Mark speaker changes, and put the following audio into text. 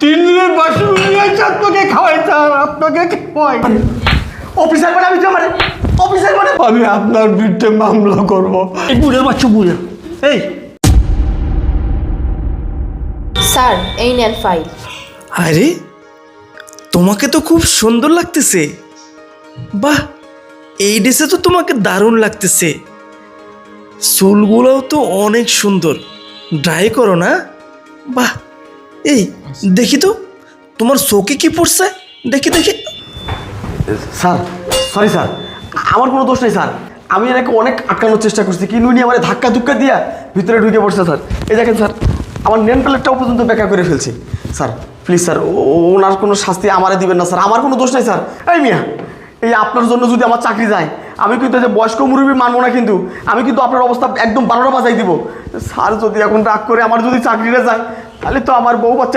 Speaker 1: 3 দিনের বাসি আপনাকে খাওয়াই স্যার, আপনাকে খাওয়াই।
Speaker 2: অফিসার মানে আমি তো মানে অফিসার মানে
Speaker 1: আমি আপনার বিরুদ্ধে মামলা করব।
Speaker 2: এই বুড়ের বাচ্চা বুড়ে। এই
Speaker 3: স্যার এই নেন ফাইল।
Speaker 4: আরে তোমাকে তো খুব সুন্দর লাগতেছে। বাহ, এই ড্রেসে তো তোমাকে দারুণ লাগতেছে। চুলগুলোও তো অনেক সুন্দর, ড্রাই করো না? বাহ, এই দেখি তো তোমার চোখে কি পড়ছে, দেখি দেখি।
Speaker 2: স্যার সরি স্যার, আমার কোনো দোষ নেই স্যার। আমি এনাকে অনেক আটকানোর চেষ্টা করছি, কিন্তু উনি আমার ধাক্কা ধুক্কা দিয়া ভিতরে ঢুকে পড়ছে স্যার। এই দেখেন স্যার, আমার নেন প্লেটটাও পর্যন্ত ব্যাখ্যা করে ফেলছি। স্যার প্লিজ স্যার, ওনার কোনো শাস্তি আমারে দিবেন না স্যার, আমার কোনো দোষ নেই স্যার। এই মিয়া, এই আপনার জন্য যদি আমার চাকরি যায়, আমি কিন্তু যে বয়স্ক মুরব্বী মানবো না, কিন্তু আমি কিন্তু আপনার অবস্থা একদম 12টা বাজাই দিব। স্যার যদি এখন রাগ করে আমার যদি চাকরিটা যায়, তাহলে তো আমার বউ বাচ্চা